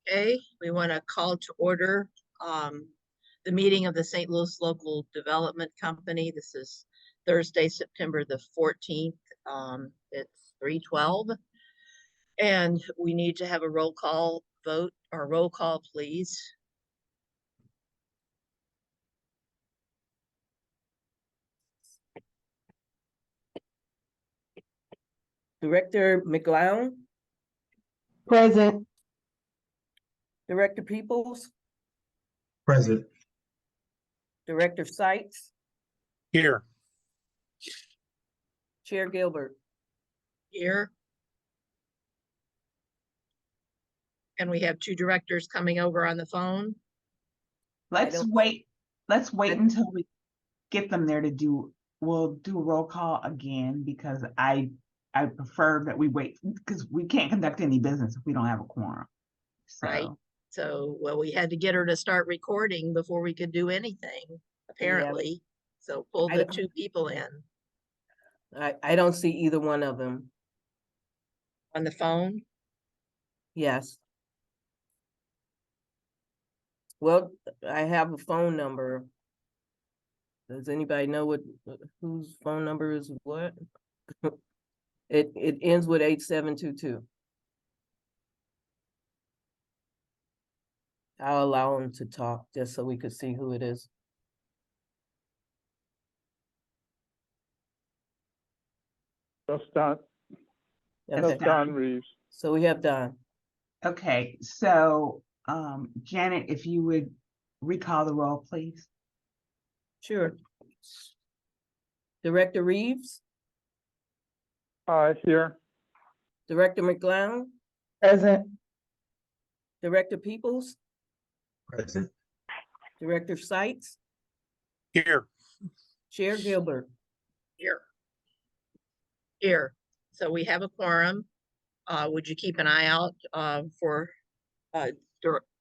Okay, we want to call to order the meeting of the St. Louis Local Development Company. This is Thursday, September the 14th. It's 3:12. And we need to have a roll call vote or roll call, please. Director McLeod, Present. Director Peoples, Present. Director Sykes, Here. Chair Gilbert. Here. And we have two directors coming over on the phone. Let's wait until we get them there we'll do a roll call again because I prefer that we wait because we can't conduct any business if we don't have a quorum. Right. So, well, we had to get her to start recording before we could do anything, apparently. Yeah. So pull the two people in. I don't see either one of them. On the phone? Yes. Well, I have a phone number. Does anybody know whose phone number is what? It ends with 8722. I'll allow him to talk just so we could see who it is. That's Don. Okay. That's Don Reeves. So we have Don. Okay, so Janet, if you would recall the roll, please. Sure. Director Reeves. Here. Director McLeod. Present. Director Peoples. Present. Director Sykes. Here. Chair Gilbert. Here. Here. So we have a quorum. Would you keep an eye out for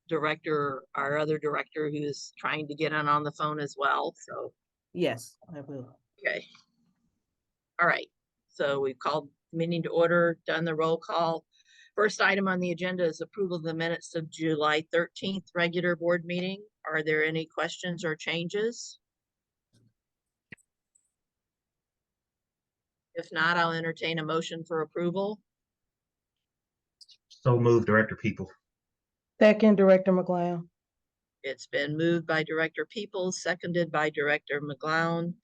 director, our other director who's trying to get in on the phone as well? So yes, I will. Okay. All right. So we've called meeting to order, done the roll call. First item on the agenda is approval of the minutes of July 13th regular board meeting. Are there any questions or changes? If not, I'll entertain a motion for approval. So moved, Director People. Second, Director McLeod. It's been moved by Director Peoples, seconded by Director McLeod.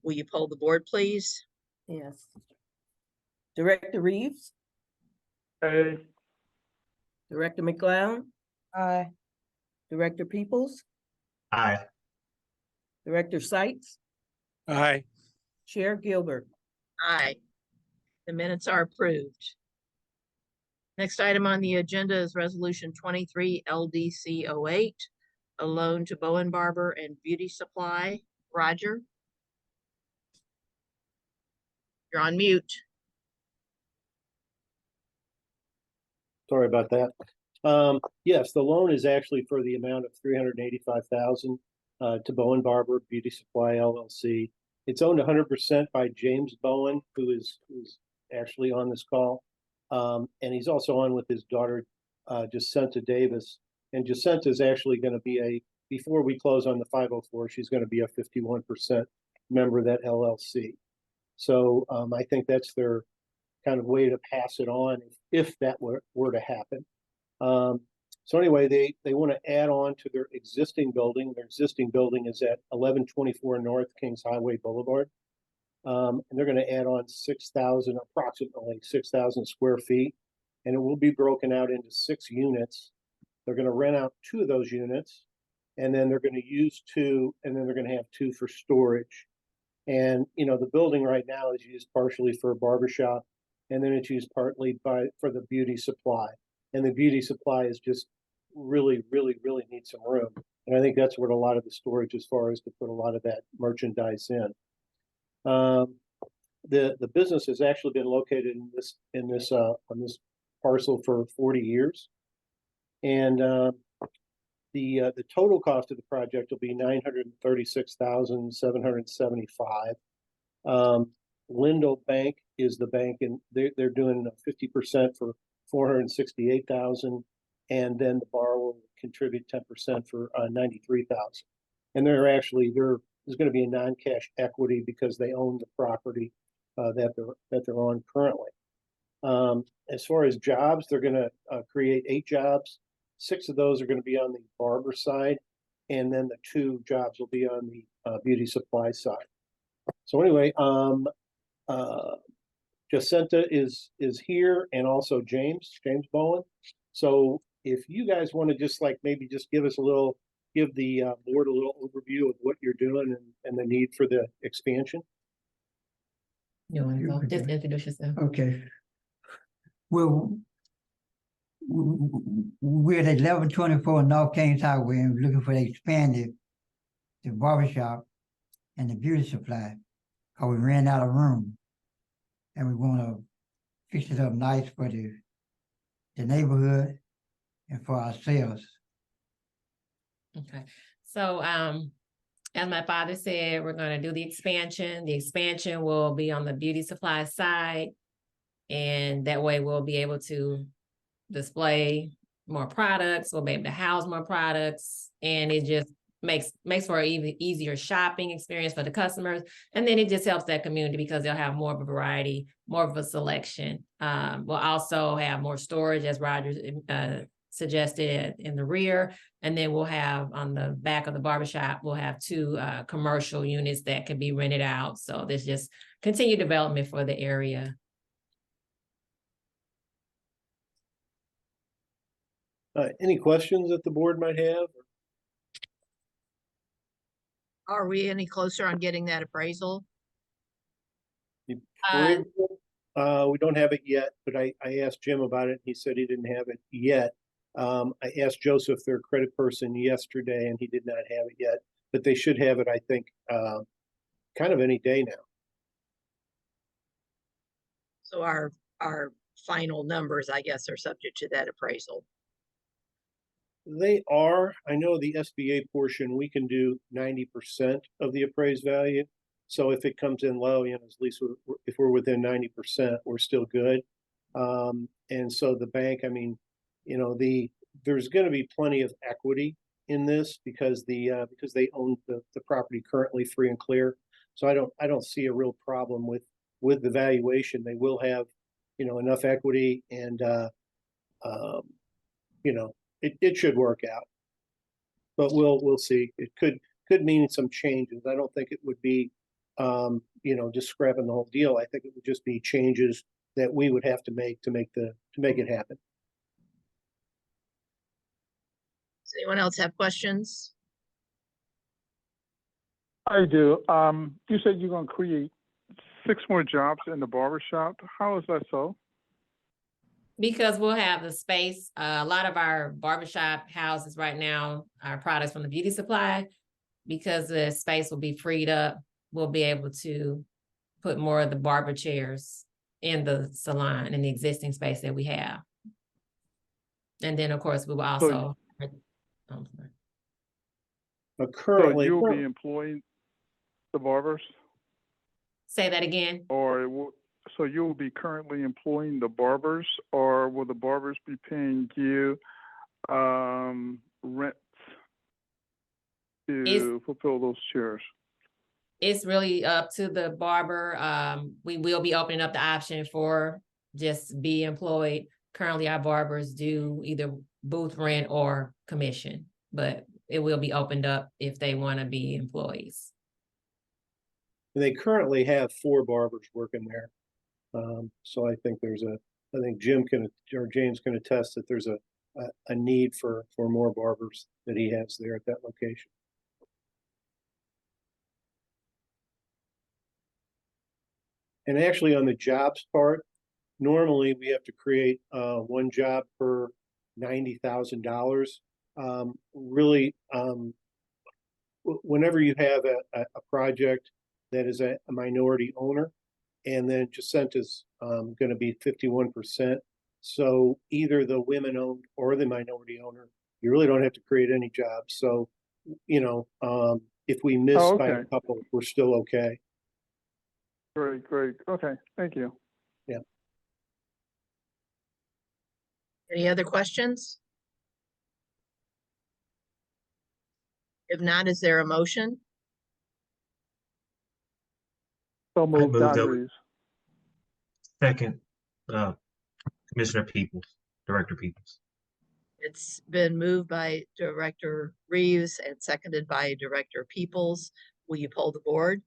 Will you poll the board, please? Yes. Director Reeves. Hey. Director McLeod. Aye. Director Peoples. Aye. Director Sykes. Aye. Chair Gilbert. Aye. The minutes are approved. Next item on the agenda is Resolution 23 LDC 08, a loan to Bowen Barber and Beauty Supply. Roger, you're on mute. Sorry about that. Yes, the loan is actually for the amount of $385,000 to Bowen Barber Beauty Supply LLC. It's owned 100% by James Bowen, who is actually on this call. And he's also on with his daughter, Jacinta Davis. And Jacinta is actually going to be before we close on the 504, she's going to be a 51% member of that LLC. So I think that's their kind of way to pass it on if that were to happen. So anyway, they want to add on to their existing building. Their existing building is at 1124 North Kings Highway Boulevard. And they're going to add on approximately 6,000 square feet. And it will be broken out into 6 units. They're going to rent out 2 of those units. And then they're going to use 2, and then they're going to have 2 for storage. And, you know, the building right now is used partially for a barbershop, and then it's used partly for the beauty supply. And the beauty supply is just really, really, really needs some room. And I think that's what a lot of the storage as far as to put a lot of that merchandise in. The business has actually been located on this parcel for 40 years. And the total cost of the project will be $936,775. Lindell Bank is the bank, and they're doing 50% for $468,000, and then the borrower will contribute 10% for 93,000. And there's going to be a non-cash equity because they own the property that they're on currently. As far as jobs, they're going to create 8 jobs. 6 of those are going to be on the barber side, and then the 2 jobs will be on the beauty supply side. So anyway, Jacinta is here, and also James Bowen. So if you guys want to just maybe just give the board a little overview of what you're doing and the need for the expansion. You want to go? Just introduce yourself. Okay. Well, we're at 1124 North Kings Highway and we're looking for the expanded the barbershop and the beauty supply. Cause we ran out of room. And we want to fix it up nice for the neighborhood and for ourselves. Okay, so as my father said, we're going to do the expansion. The expansion will be on the beauty supply side, and that way we'll be able to display more products. We'll be able to house more products, and it just makes for an even easier shopping experience for the customers. And then it just helps that community because they'll have more of a variety, more of a selection. We'll also have more storage, as Roger suggested, in the rear. And then we'll have on the back of the barbershop, we'll have 2 commercial units that can be rented out. So there's just continued development for the area. Any questions that the board might have? Are we any closer on getting that appraisal? Uh, We don't have it yet, but I asked Jim about it. He said he didn't have it yet. I asked Joseph, their credit person, yesterday, and he did not have it yet, but they should have it, I think, kind of any day now. So our final numbers, I guess, are subject to that appraisal. They are. I know the SBA portion, we can do 90% of the appraised value. So if it comes in low, at least if we're within 90%, we're still good. And so the bank, there's going to be plenty of equity in this because they own the property currently free and clear. So I don't see a real problem with the valuation. They will have, enough equity, and it should work out. But we'll see. It could mean some changes. I don't think it would be just scrapping the whole deal. I think it would just be changes that we would have to make it happen. Does anyone else have questions? I do. You said you're going to create 6 more jobs in the barbershop. How is that so? Because we'll have the space. A lot of our barbershop houses right now are products from the beauty supply. Because the space will be freed up, we'll be able to put more of the barber chairs in the salon in the existing space that we have. And then, of course, we will also. Currently, so you'll be employing the barbers? Say that again. So you'll be currently employing the barbers, or will the barbers be paying you rent to fulfill those chairs? It's really up to the barber. We will be opening up the option for just be employed. Currently, our barbers do either booth rent or commission, but it will be opened up if they want to be employees. they currently have 4 barbers working there. So I think James can attest that there's a need for more barbers that he has there at that location. And actually, on the jobs part, normally we have to create 1 job per $90,000. Really, whenever you have a project that is a minority owner, and then Jacinta's going to be 51%. So either the women owned or the minority owner, you really don't have to create any jobs. So, if we miss by a couple, we're still okay. Great. Okay, thank you. Yeah. Any other questions? If not, is there a motion? So moved, move Don that we- Reeves. Second, Commissioner Peoples, Director Peoples. It's been moved by Director Reeves and seconded by Director Peoples. Will you poll the board?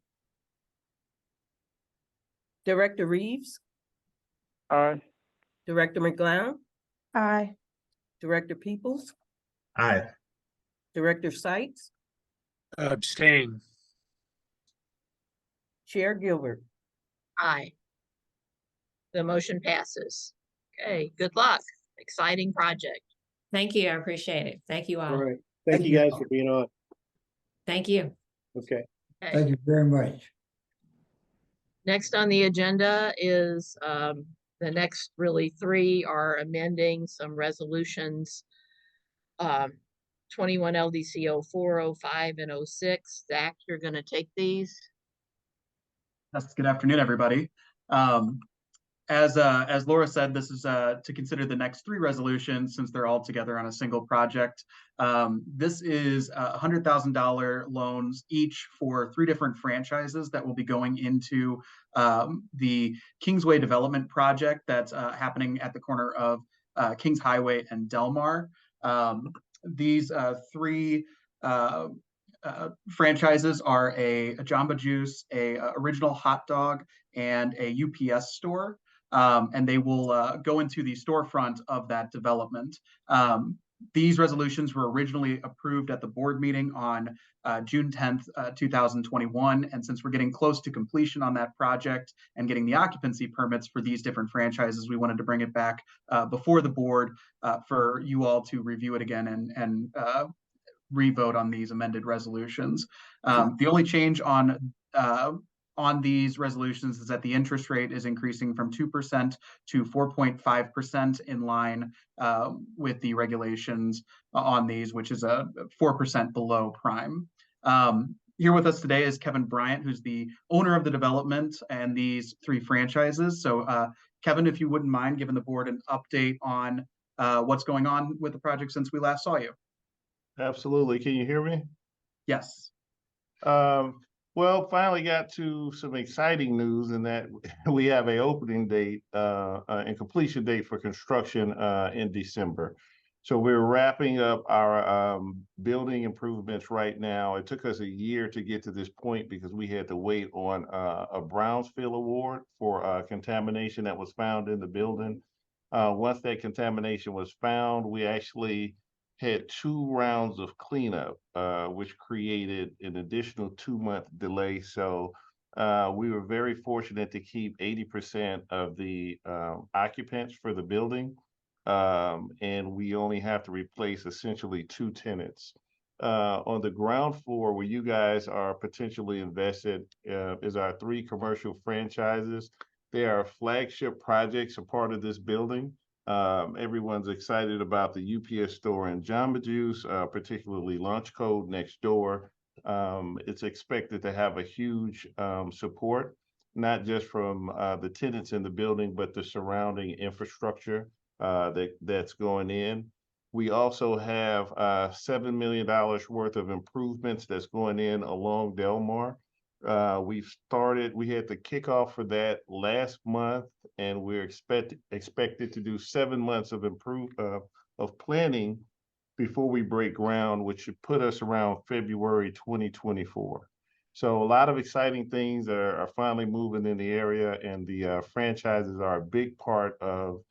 Director Reeves, Aye. Director McGlown, Aye. Director Peoples, Aye. Director Sykes, Abstain. Chair Gilbert. Aye. The motion passes. Okay, good luck. Exciting project. Thank you. I appreciate it. Thank you All all. right. Thank you guys for being on. Thank you. Okay. Okay. Thank you very much. Next on the agenda is the next really three are amending some resolutions. 21 LDC 04, 05, and 06. Zach, you're going to take these. Yes, good afternoon, everybody. As Laura said, this is to consider the next three resolutions since they're all together on a single project. This is $100,000 loans each for three different franchises that will be going into the Kingsway development project that's happening at the corner of Kings Highway and Delmar. These three franchises are a Jamba Juice, a Original Hot Dog, and a UPS store. And they will go into the storefront of that development. These resolutions were originally approved at the board meeting on June 10th, 2021. And since we're getting close to completion on that project and getting the occupancy permits for these different franchises, we wanted to bring it back before the board for you all to review it again and re-vote on these amended resolutions. The only change on these resolutions is that the interest rate is increasing from 2% to 4.5% in line with the regulations on these, which is a 4% below prime. Here with us today is Kevin Bryant, who's the owner of the development and these three franchises. So Kevin, if you wouldn't mind giving the board an update on what's going on with the project since we last saw you. Absolutely. Can you hear me? Yes. Well, finally got to some exciting news in that we have an opening date and completion date for construction in December. So we're wrapping up our building improvements right now. It took us a year to get to this point because we had to wait on a Brownsfield award for contamination that was found in the building. Once that contamination was found, we actually had 2 rounds of cleanup, which created an additional 2-month delay. So we were very fortunate to keep 80% of the occupants for the building. And we only have to replace essentially 2 tenants. On the ground floor where you guys are potentially invested is our 3 commercial franchises. They are flagship projects, a part of this building. Everyone's excited about the UPS store and Jamba Juice, particularly Lunch Code next door. It's expected to have a huge support, not just from the tenants in the building, but the surrounding infrastructure that's going in. We also have $7 million worth of improvements that's going in along Delmar. We had the kickoff for that last month, and we're expected to do 7 months of planning before we break ground, which should put us around February 2024. So a lot of exciting things are finally moving in the area, and the franchises are a big part of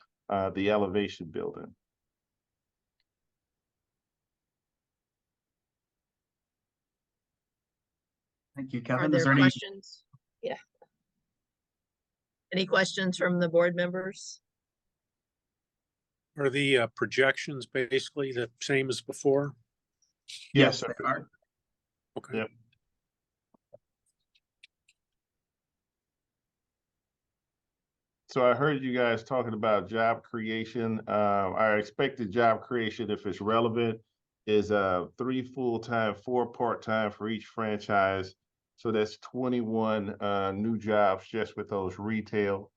the elevation building. Thank you, Are Kevin. there Is there any questions? Yeah. Any questions from the board members? Are the projections basically the same as before? Yes, sir. they are. Okay. Yep. So I heard you guys talking about job creation. Our expected job creation, if it's relevant, is 3 full-time, 4 part-time for each franchise. So that's 21 new jobs just with those retail.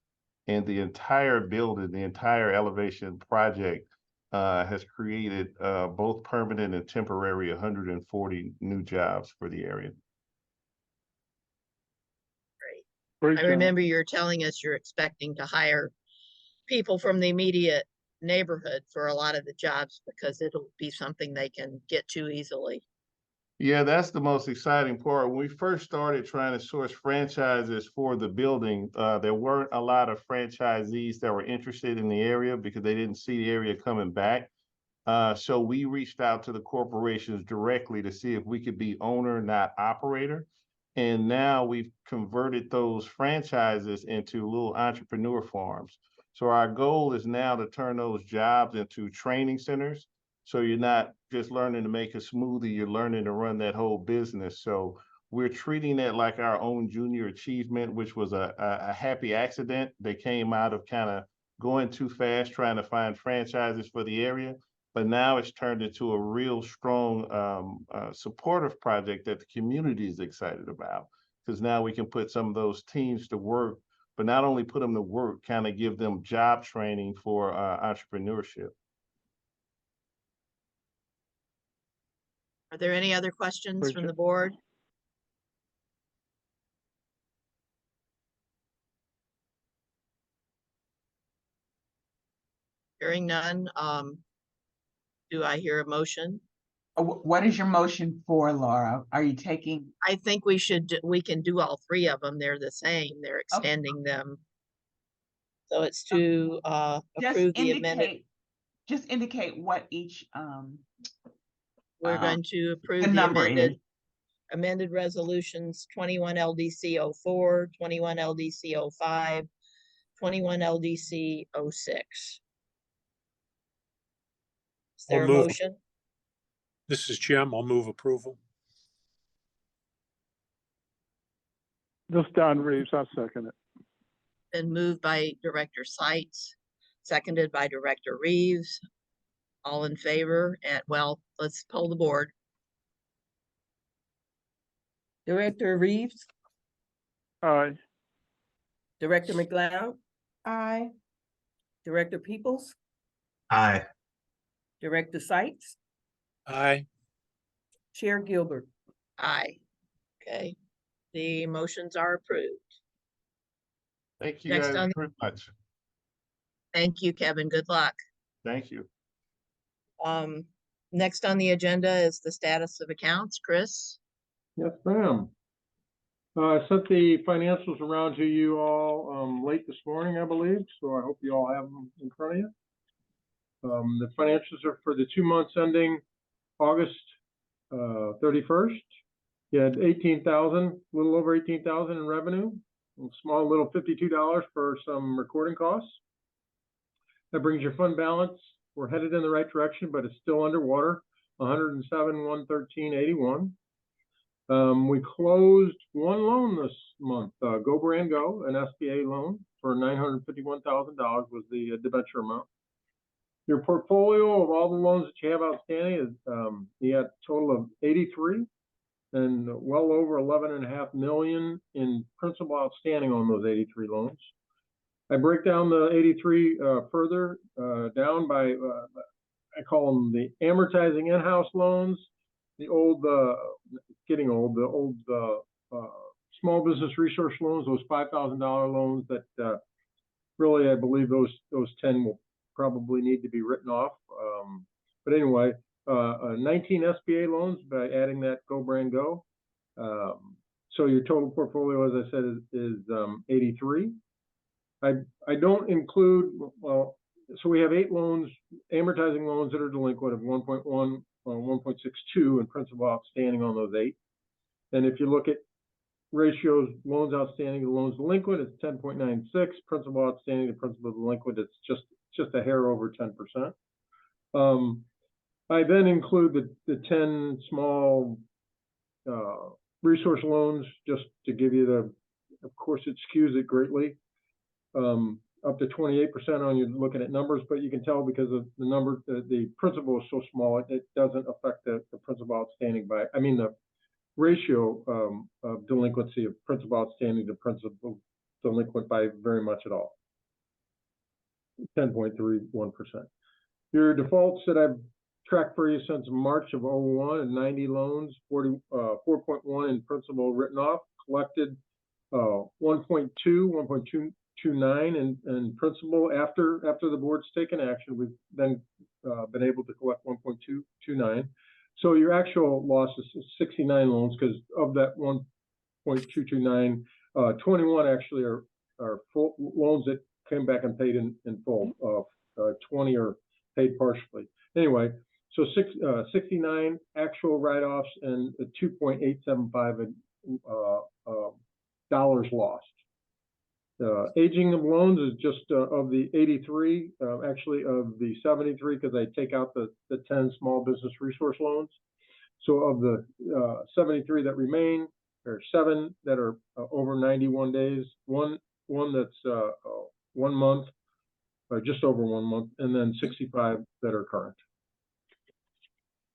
And the entire building, the entire elevation project has created both permanent and temporary 140 new jobs for the area. Great I job. remember you're telling us you're expecting to hire people from the immediate neighborhood for a lot of the jobs because it'll be something they can get to easily. Yeah, that's the most exciting part. When we first started trying to source franchises for the building, there weren't a lot of franchisees that were interested in the area because they didn't see the area coming back. So we reached out to the corporations directly to see if we could be owner, not operator. And now we've converted those franchises into little entrepreneur farms. So our goal is now to turn those jobs into training centers. So you're not just learning to make a smoothie, you're learning to run that whole business. So we're treating that like our own junior achievement, which was a happy accident that came out of kind of going too fast, trying to find franchises for the area. But now it's turned into a real strong supportive project that the community is excited about. Because now we can put some of those teams to work, but not only put them to work, kind of give them job training for entrepreneurship. Are there any other questions Great from job. the board? Hearing none, do I hear a motion? What is your motion for, Laura? Are you taking? I think we can do all three of them. They're the same. They're extending them. So it's to Just approve the amendment. Just indicate what each We're going to approve the the number is. amended resolutions 21 LDC 04, 21 LDC 05, 21 LDC 06. Is there a I'll move. motion? This is Jim. I'll move approval. This is Don Reeves, I'll second it. Been moved by Director Seitz, seconded by Director Reeves. All in favor? And well, let's poll the board. Director Reeves, Aye. Director McLeod, Aye. Director Peoples, Aye. Director Seitz, Aye. Chair Gilbert. Aye. Okay, the motions are approved. Thank you Next guys on- very much. Thank you, Kevin. Good luck. Thank you. Next on the agenda is the status of accounts. Chris? Yes, ma'am. I sent the financials around to you all late this morning, I believe, so I hope you all have them in front of you. The financials are for the 2 months ending August 31st. You had 18,000, a little over 18,000 in revenue, a small little $52 for some recording costs. That brings your fund balance. We're headed in the right direction, but it's still underwater, 107,113.81. We closed one loan this month, Go Brand Go, an SBA loan for $951,000 was the debenture amount. Your portfolio of all the loans that you have outstanding is you got a total of 83 and well over 11.5 million in principal outstanding on those 83 loans. I break down the 83 further down by I call them the amortizing in-house loans, the old getting old, the old small business resource loans, those $5,000 loans that really I believe those 10 will probably need to be written off. But anyway, 19 SBA loans by adding that Go Brand Go. So your total portfolio, as I said, is 83. I don't include, well, so we have 8 loans, amortizing loans that are delinquent of 1.1, 1.62 in principal outstanding on those 8. And if you look at ratios, loans outstanding to loans delinquent, it's 10.96. Principal outstanding to principal delinquent, it's just a hair over 10%. I then include the 10 small resource loans just to give you the, of course, it skews it greatly. Up to 28% on you looking at numbers, but you can tell because of the number, the principal is so small, it doesn't affect the principal outstanding by, I mean, the ratio of delinquency of principal outstanding to principal delinquent by very much at all. 10.31%. Your defaults that I've tracked for you since March of '01 and 90 loans, 4.1 in principal written off, collected 1.2, 1.229 in principal. After the board's taken action, we've then been able to collect 1.229. So your actual loss is 69 loans, because of that 1.229, 21 actually are full loans that came back and paid in full. 20 are paid partially. Anyway, so 69 actual write-offs and 2.875 dollars lost. Aging of loans is just of the 83, actually of the 73, because I take out the 10 small business resource loans. So of the 73 that remain, there are 7 that are over 91 days, one that's 1 month, just over 1 month, and then 65 that are current.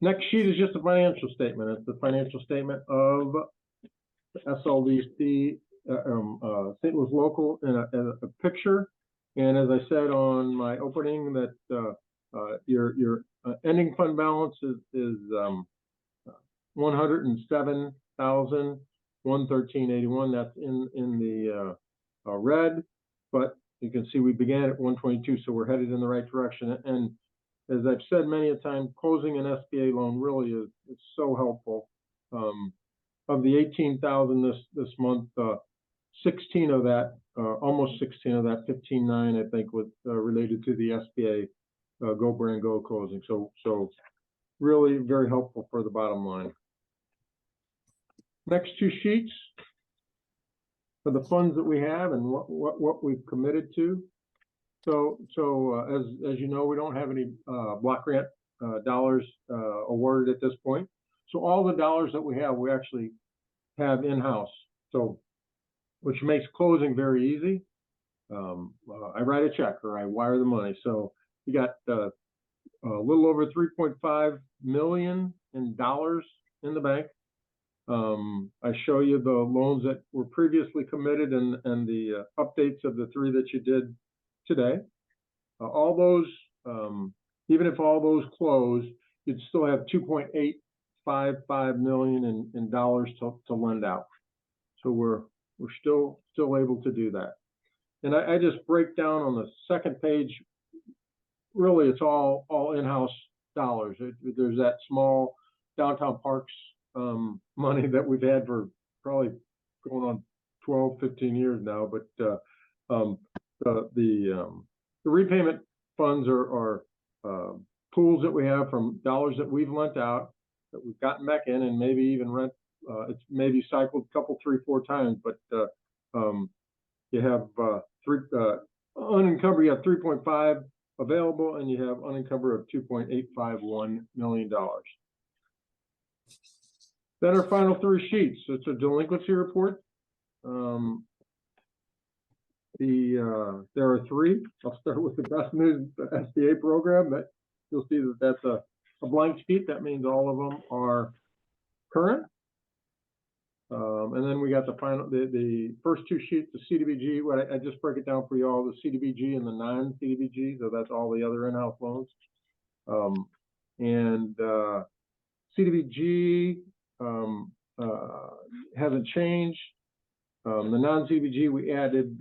Next sheet is just a financial statement. It's the financial statement of SLDC, St. Louis Local, in a picture. And as I said on my opening, that your ending fund balance is 107,113.81. That's in the red, but you can see we began at 122, so we're headed in the right direction. And as I've said many a time, closing an SBA loan really is so helpful. Of the 18,000 this month, 16 of that, almost 16 of that, 15.9, I think, was related to the SBA Go Brand Go closing. So really very helpful for the bottom line. Next 2 sheets for the funds that we have and what we've committed to. So as you know, we don't have any block grant dollars awarded at this point. So all the dollars that we actually have in-house. So, which makes closing very easy. I write a check or I wire the money. So you got a little over 3.5 million in dollars in the bank. I show you the loans that were previously committed and the updates of the 3 that you did today. All those, even if all those close, you'd still have 2.855 million in dollars to lend out. So we're still able to do that. And I just break down on the second page. Really, it's all in-house dollars. There's that small downtown parks money that we've had for probably going on 12, 15 years now. But the repayment funds are pools that we have from dollars that we've lent out, that we've gotten back in, and maybe even rent. It's maybe cycled a couple, 3, 4 times, but you have unencumbered, you have 3.5 available, and you have unencumbered of $2.851 million. Then our final 3 sheets. It's a delinquency report. There are 3. I'll start with the Best News SBA program. That you'll see that that's a blank sheet. That means all of them are current. And then we got the first 2 sheets, the CDBG. I just break it down for you all, the CDBG and the non-CDBG. So that's all the other in-house loans. CDBG hasn't changed. The non-CDBG, we added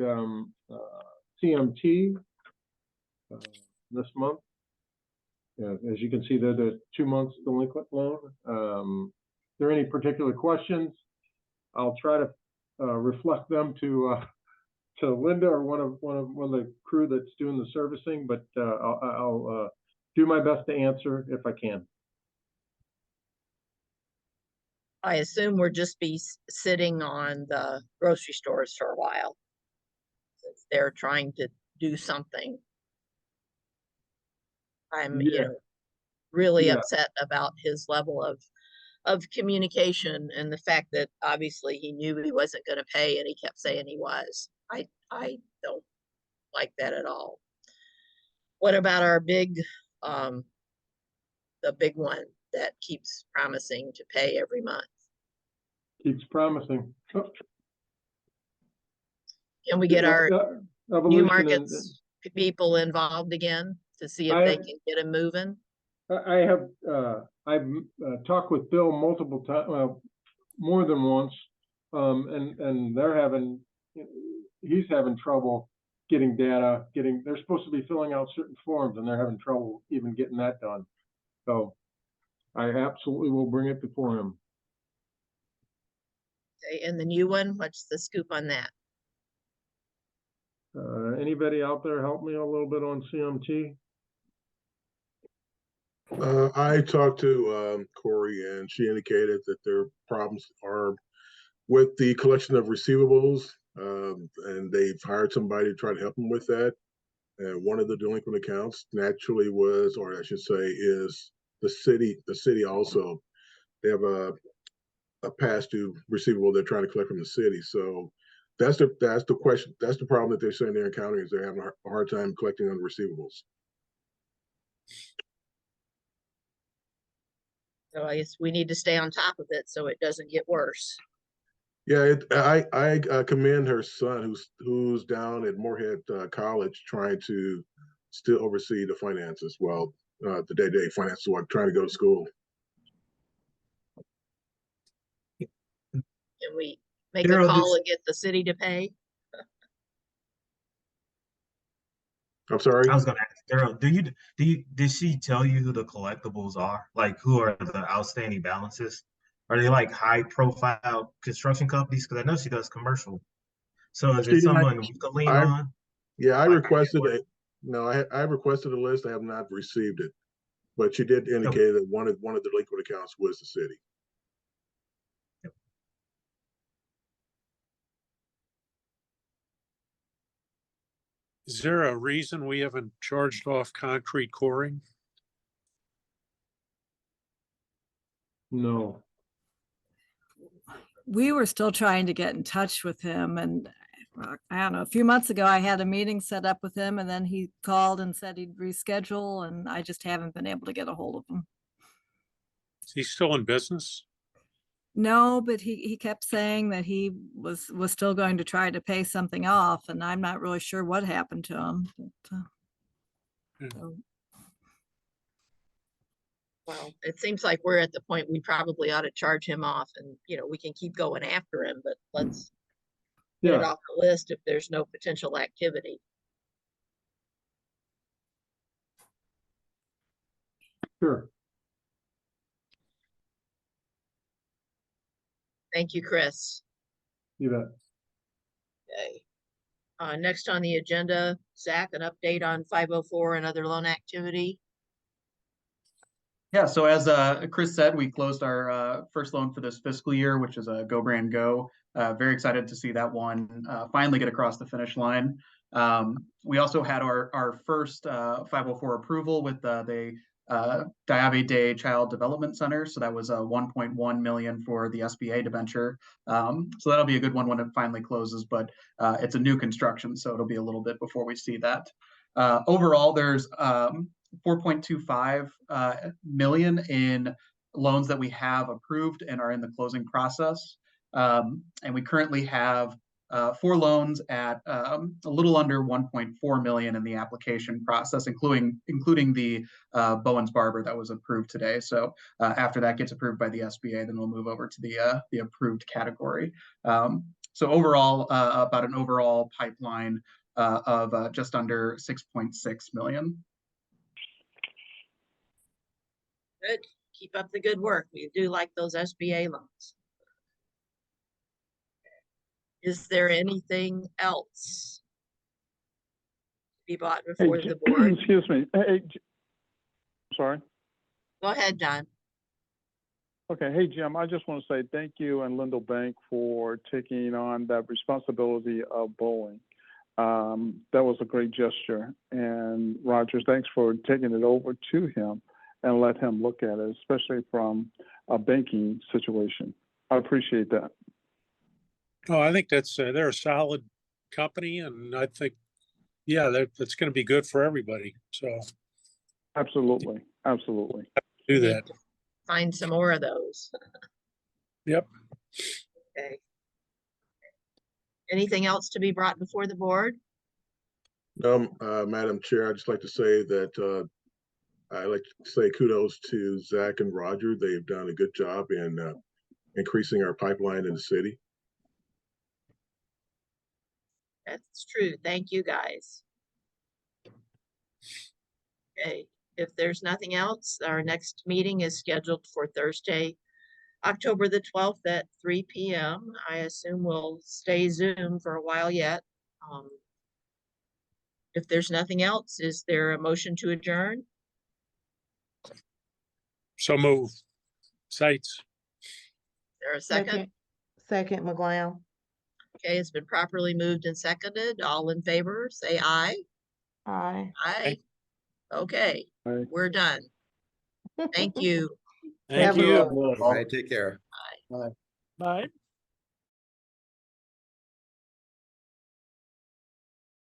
CMT this month. As you can see, they're the 2 months delinquent loan. If there are any particular questions, I'll try to reflect them to Linda or one of the crew that's doing the servicing, but I'll do my best to answer if I can. I assume we'll just be sitting on the grocery stores for a while, since they're trying to do something. I'm really upset about his level of communication, and the fact that obviously he knew he wasn't going to pay and he kept saying he was. I don't like that at all. What about our big the big one that keeps promising to pay every month? Keeps promising. Oh. Can we get our New Markets people involved again? to see if they I- can get him moving? I have, I've talked with Bill multiple times, more than once. And he's having trouble getting data, they're supposed to be filling out certain forms and they're having trouble even getting that done. So I absolutely will bring it before him. Okay, and the new one, what's the scoop on that? Anybody out there help me a little bit on CMT? I talked to Corey and she indicated that their problems are with the collection of receivables, and they've hired somebody to try to help them with that. And one of the delinquent accounts naturally was, or I should say, is the city. The city also, they have a past due receivable they're trying to collect from the city. So that's the question. That's the problem that they're saying they're encountering, is they're having a hard time collecting on the receivables. So I guess we need to stay on top of it so it doesn't get worse. Yeah, I commend her son who's down at Moorhead College trying to still oversee the finances while the day-to-day finances while trying to go to school. Can we make a Daryl, call and get the city to pay? I'm sorry. I was gonna ask Daryl, did she tell you who the collectibles are? Like, who are the outstanding balances? Are they like high profile construction companies? Because I know she does commercial. So is it someone we could lean on? Yeah, I Like, requested I requested a list. I have not received it, but she did indicate that one of the delinquent accounts was the city. Is there a reason we haven't charged off concrete coring? No. We were still trying to get in touch with him, and I don't know, a few months ago I had a meeting set up with him and then he called and said he'd reschedule, and I just haven't been able to get a hold of him. Is he still in business? No, but he kept saying that he was still going to try to pay something off, and I'm not really sure what happened to him. But, so. Well, it seems like we're at the point we probably ought to charge him off, and we can keep going after him, but let's get it off the list if there's no potential activity. Sure. Thank you, Chris. You bet. Okay. Next on the agenda, Zach, an update on 504 and other loan activity. Yeah, so as Chris said, we closed our first loan for this fiscal year, which is a Go Brand Go. Very excited to see that one finally get across the finish line. We also had our first 504 approval with the Diabe Day Child Development Center. So that was 1.1 million for the SBA debenture. So that'll be a good one when it finally closes, but it's a new construction, so it'll be a little bit before we see that. Overall, there's 4.25 million in loans that we have approved and are in the closing process. And we currently have 4 loans at a little under 1.4 million in the application process, including the Bowen's Barber that was approved today. So after that gets approved by the SBA, then we'll move over to the approved category. So overall, about an overall pipeline of just under 6.6 million. Good. Keep up the good work. We do like those SBA loans. Is there anything else to be brought before the board? Excuse me. Hey, sorry. Go ahead, John. Okay. Hey, Jim, I just want to say thank you and Lindell Bank for taking on that responsibility of Bowen. That was a great gesture. And Rogers, thanks for taking it over to him and let him look at it, especially from a banking situation. I appreciate that. Oh, I think that's they're a solid company, and I think, yeah, that's going to be good for everybody. So absolutely, absolutely, do that. Find some more of those. Yep. Okay. Anything else to be brought before the board? Madam Chair, I'd just like to say that I'd like to say kudos to Zach and Roger. They've done a good job in increasing our pipeline in the city. That's true. Thank you, guys. Okay, if there's nothing else, our next meeting is scheduled for Thursday, October the 12th at 3 p.m. I assume we'll stay Zoom for a while yet. If there's nothing else, is there a motion to adjourn? So move. Sites. There a second? Second, McGlown. Okay, it's been properly moved and seconded. All in favor, say aye. Aye. Aye. Okay, Aye. we're done. Thank you. Thank Have a you. good one. All right, take care. Bye.